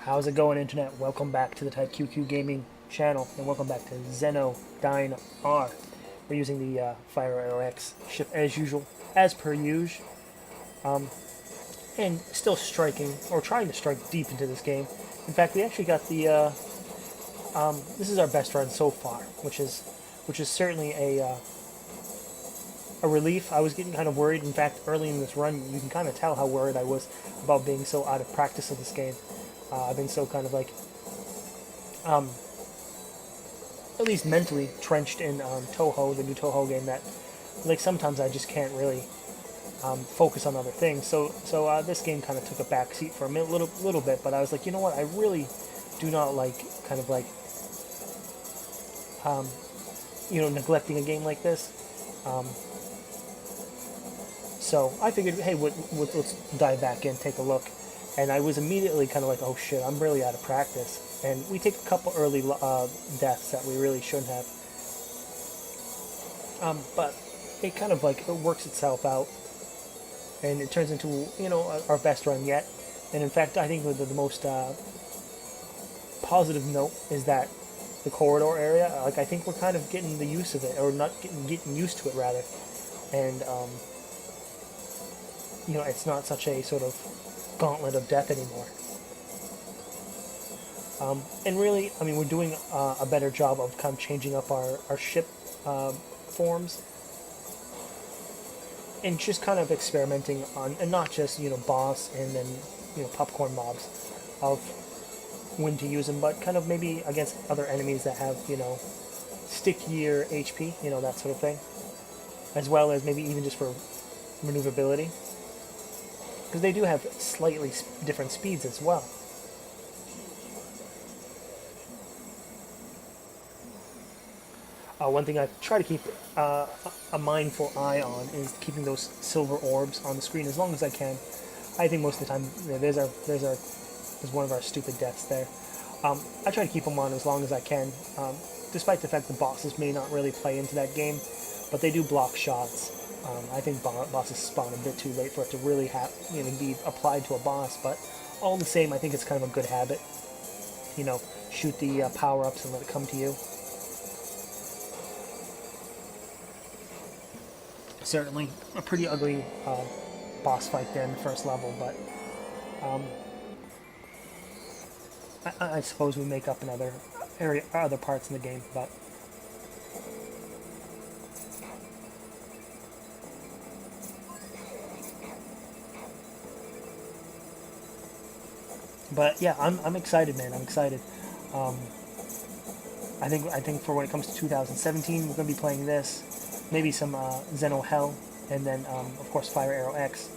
How's it going, Internet? Welcome back to the Type QQ Gaming channel, and welcome back to Zenodyne R. We're using the Fire Arrow X ship as usual, as per usual, and still striking, or trying to strike deep into this game. In fact, we actually got the, this is our best run so far, which is certainly a relief. I was getting kind of worried. In fact, early in this run, you can kind of tell how worried I was about being so out of practice of this game. I've been so kind of like, at least mentally trenched in Toho, the new Toho game, that like sometimes I just can't really focus on other things. So this game kind of took a back seat for a little bit. But I was like, you know what? I really do not like kind of like, neglecting a game like this. So I figured, hey, let's dive back in, take a look. And I was immediately kind of like, oh shit, I'm really out of practice. And we take a couple early deaths that we really shouldn't have. But it kind of like it works itself out. And it turns into, our best run yet. And in fact, I think the most positive note is that the corridor area, like I think we're kind of getting the use of it, or not getting used to it rather. And, it's not such a sort of gauntlet of death anymore. And really, I mean, we're doing a better job of kind of changing up our ship forms, and just kind of experimenting on, and not just, boss and then, popcorn mobs, of when to use them, but kind of maybe against other enemies that have, stickier HP, that sort of thing, as well as maybe even just for maneuverability. Because they do have slightly different speeds as well. One thing I try to keep a mindful eye on is keeping those silver orbs on the screen as long as I can. I think most of the time, there's one of our stupid deaths there. I try to keep them on as long as I can, despite the fact the bosses may not really play into that game, but they do block shots. I think bosses spawn a bit too late for it to really be applied to a boss, but all the same, I think it's kind of a good habit. Shoot the power-ups and let it come to you. Certainly a pretty ugly boss fight there in the first level, but I suppose we make up in other parts in the game, but. But yeah, I'm excited, man. I'm excited. I think for when it comes to 2017, we're gonna be playing this, maybe some Zeno Hell, and then of course Fire Arrow X,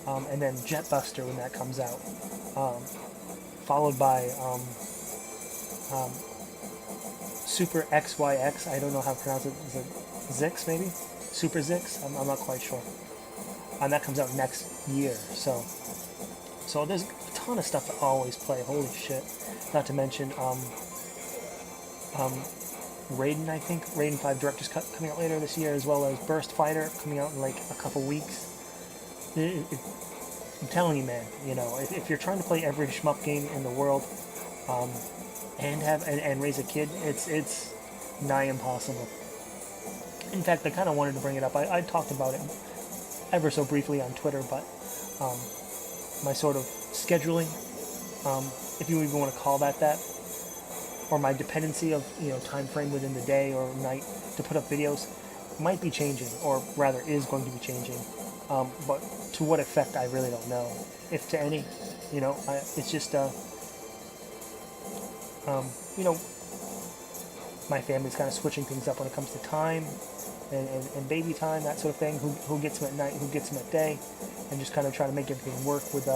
and then Jet Buster when that comes out, followed by Super XYX. I don't know how to pronounce it. Is it Zix maybe? Super Zix? I'm not quite sure. And that comes out next year. So there's a ton of stuff to always play. Holy shit! Not to mention Raiden. I think Raiden 5 Director's Cut coming out later this year, as well as Burst Fighter coming out in like a couple weeks. I'm telling you, man. If you're trying to play every shmup game in the world, and raise a kid, it's nigh impossible. In fact, I kind of wanted to bring it up. I talked about it ever so briefly on Twitter, but my sort of scheduling, if you even want to call that, or my dependency of time frame within the day or night to put up videos, might be changing, or rather is going to be changing. But to what effect, I really don't know, if to any. It's just my family's kind of switching things up when it comes to time and baby time, that sort of thing. Who gets them at night, who gets them at day, and just kind of try to make everything work with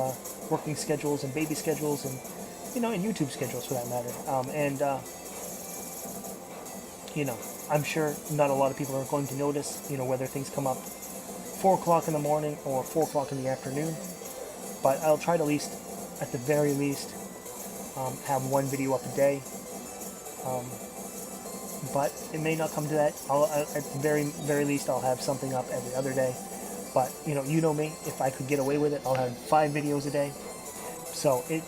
working schedules and baby schedules and and YouTube schedules for that matter. I'm sure not a lot of people are going to notice whether things come up 4 o'clock in the morning or 4 o'clock in the afternoon. But I'll try to at the very least, have one video up a day. But it may not come to that. At the very least, I'll have something up every other day. But you know me. If I could get away with it, I'll have 5 videos a day. So it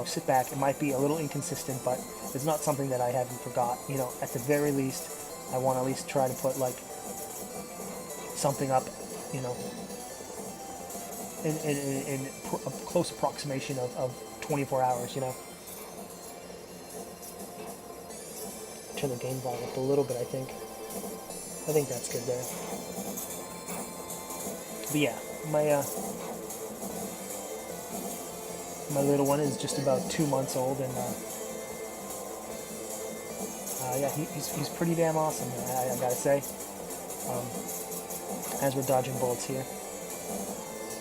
sit back. It might be a little inconsistent, but it's not something that I haven't forgot. At the very least, I want to at least try to put like something up, you know, in a close approximation of 24 hours. Turn the game volume up a little bit. I think that's good there. But yeah, my little one is just about 2 months old, and yeah, he's pretty damn awesome. I gotta say. As we're dodging bullets here,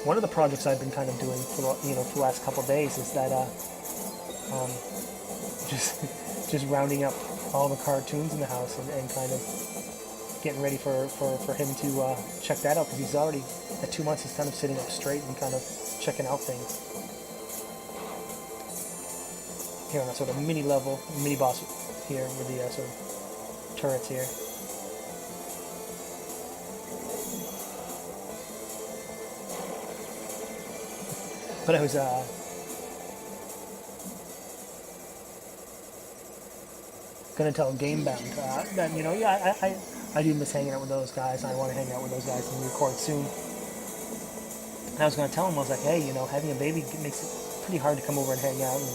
one of the projects I've been kind of doing for the last couple of days is that just rounding up all the cartoons in the house and kind of getting ready for him to check that out, because he's already at 2 months. He's kind of sitting up straight and kind of checking out things. Here on a sort of mini boss here with the sort of turrets here. But I was gonna tell Gamebound that yeah, I do miss hanging out with those guys. I want to hang out with those guys and record soon. And I was gonna tell him, I was like, hey, having a baby makes it pretty hard to come over and hang out, and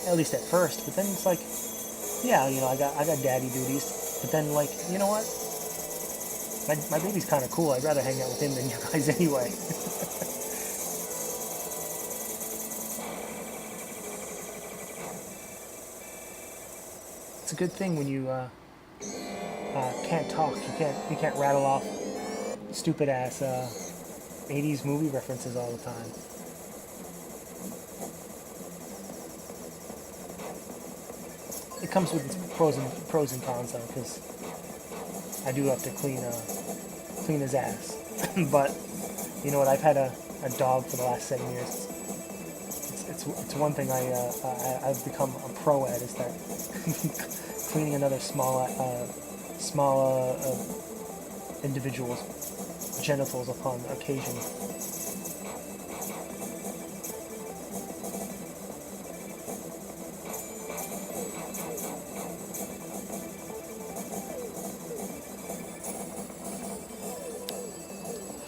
at least at first. But then it's like, yeah, I got daddy duties. But then, like, you know what? My baby's kind of cool. I'd rather hang out with him than you guys anyway. It's a good thing when you can't talk. You can't rattle off stupid ass 80s movie references all the time. It comes with its pros and cons though, because I do have to clean his ass. But you know what? I've had a dog for the last 7 years. It's one thing I've become a pro at, is that cleaning another small individual's genitals upon occasion.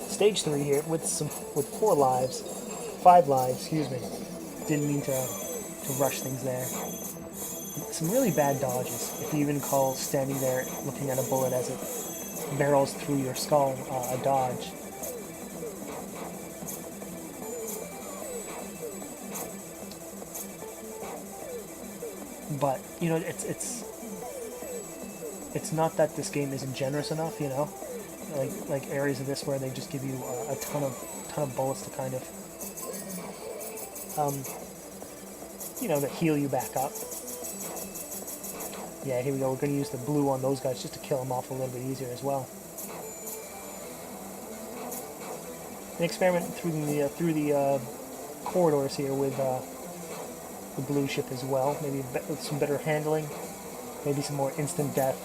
Stage 3 here with 5 lives, excuse me. Didn't mean to rush things there. Some really bad dodges, if you even call standing there looking at a bullet as it barrels through your skull a dodge. But it's not that this game isn't generous enough, like areas of this where they just give you a ton of bullets to kind of that heal you back up. Yeah, here we go. We're going to use the blue on those guys just to kill them off a little bit easier as well. And experiment through the corridors here with the blue ship as well. Maybe with some better handling. Maybe some more instant death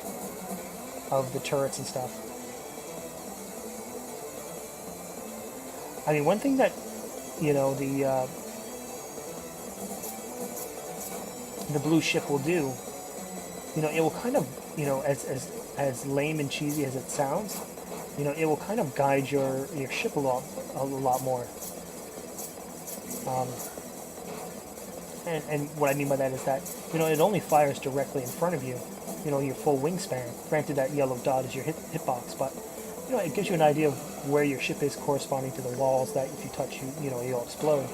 of the turrets and stuff. I mean, one thing that the blue ship will do, it will kind of, as lame and cheesy as it sounds, it will kind of guide your ship a lot more. And what I mean by that is that, it only fires directly in front of you, your full wingspan. Granted, that yellow dot is your hitbox, but, it gives you an idea of where your ship is corresponding to the walls that if you touch, you'll explode.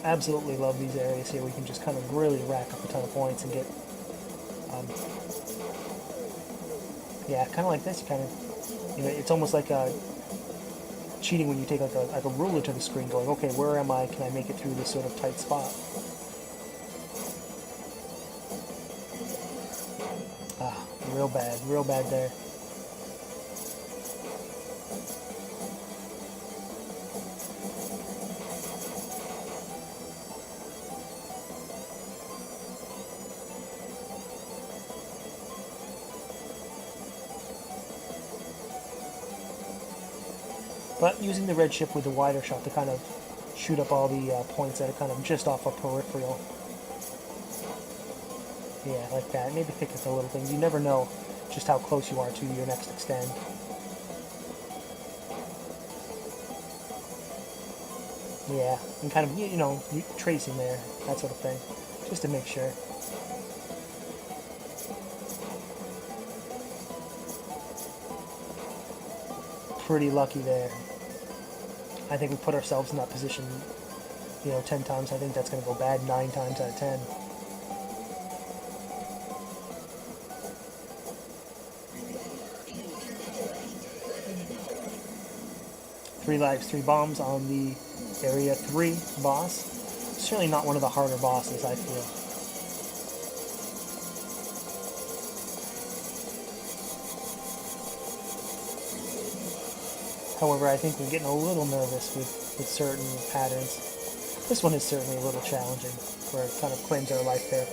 Absolutely love these areas here. We can just kind of really rack up a ton of points and get, yeah, kind of like this. You kind of, it's almost like cheating when you take like a ruler to the screen, going, okay, where am I? Can I make it through this sort of tight spot? Ah, real bad there. But using the red ship with the wider shot to kind of shoot up all the points that are kind of just off a peripheral. Yeah, like that. Maybe pick at the little things. You never know just how close you are to your next extend. Yeah, and kind of, you know, tracing there, that sort of thing, just to make sure. Pretty lucky there. I think we put ourselves in that position, you know, 10 times. I think that's going to go bad 9 times out of 10. Three lives, 3 bombs on the Area 3 boss. Certainly not one of the harder bosses, I feel. However, I think we're getting a little nervous with certain patterns. This one is certainly a little challenging, where it kind of claims our life there.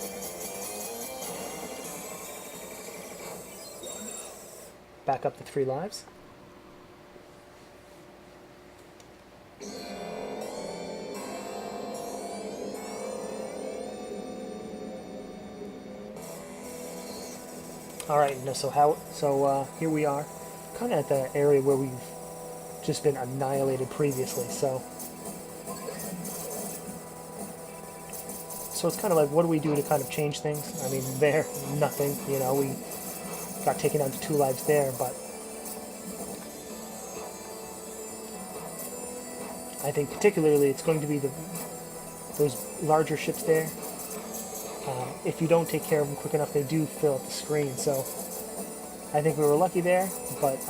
Back up to 3 lives. All right, so here we are, kind of at the area where we've just been annihilated previously. So it's kind of like, what do we do to kind of change things? I mean, there, nothing. You know, we got taken down to 2 lives there, but I think particularly it's going to be those larger ships there. If you don't take care of them quick enough, they do fill up the screen. So I think we were lucky there, but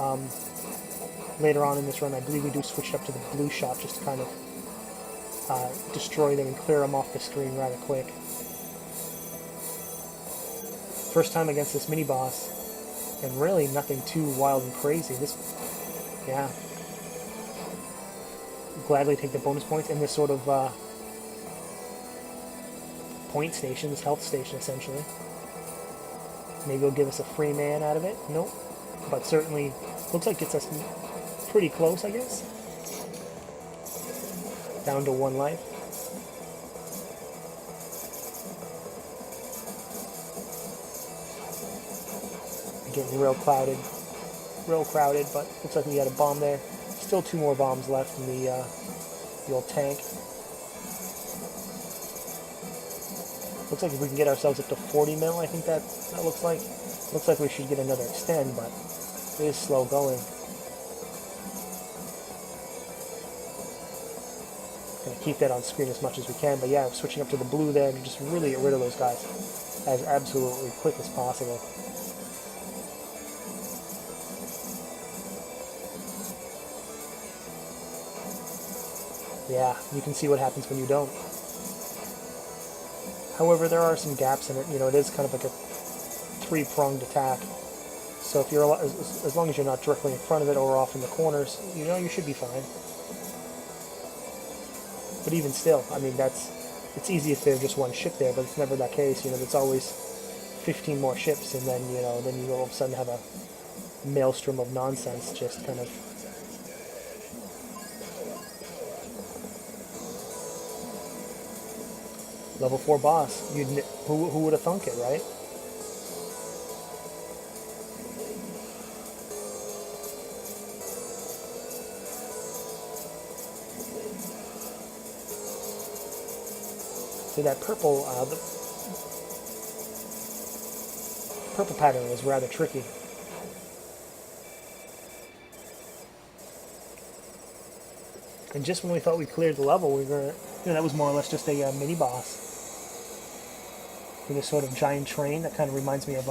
later on in this run, I believe we do switch up to the blue shot just to kind of destroy them and clear them off the screen rather quick. First time against this mini boss, and really nothing too wild and crazy. Yeah. Gladly take the bonus points in this sort of point station, this health station essentially. Maybe it'll give us a free man out of it. Nope. But certainly looks like gets us pretty close, I guess. Down to 1 life. Getting real crowded, but looks like we got a bomb there. Still 2 more bombs left in the old tank. Looks like if we can get ourselves up to 40 mil, I think that looks like. Looks like we should get another extend, but it is slow going. Gonna keep that on screen as much as we can, but yeah, switching up to the blue there to just really get rid of those guys as absolutely quick as possible. Yeah, you can see what happens when you don't. However, there are some gaps in it. You know, it is kind of like a 3-pronged attack. So if you're, as long as you're not directly in front of it or off in the corners, you know, you should be fine. But even still, I mean, it's easy if there's just 1 ship there, but it's never that case. You know, there's always 15 more ships, and then, you know, then you all of a sudden have a maelstrom of nonsense just kind of. Level 4 boss. Who would have thunk it, right? So that purple, the purple pattern is rather tricky. And just when we thought we cleared the level, we were, you know, that was more or less just a mini boss. With this sort of giant train that kind of reminds me of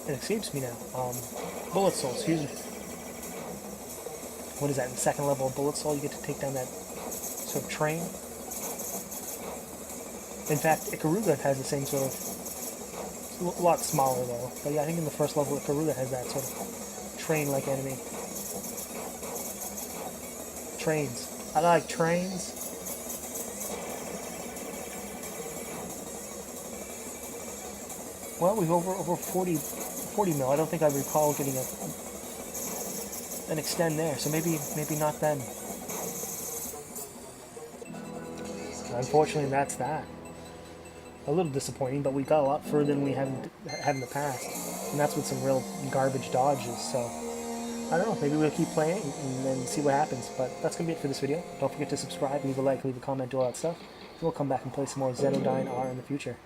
it escapes me now. Bullet Soul, excuse me. What is that? In the 2nd level of Bullet Soul, you get to take down that sort of train. In fact, Ikaruga has the same sort of. It's a lot smaller though, but yeah, I think in the 1st level, Ikaruga has that sort of train-like enemy. Trains. I like trains. Well, we've over 40 40 mil. I don't think I recall getting an extend there, so maybe not then. Unfortunately, that's that. A little disappointing, but we got a lot further than we had in the past, and that's with some real garbage dodges. So I don't know. Maybe we'll keep playing and then see what happens. But that's gonna be it for this video. Don't forget to subscribe, leave a like, leave a comment, do all that stuff. We'll come back and play some more Zenodyne R in the future.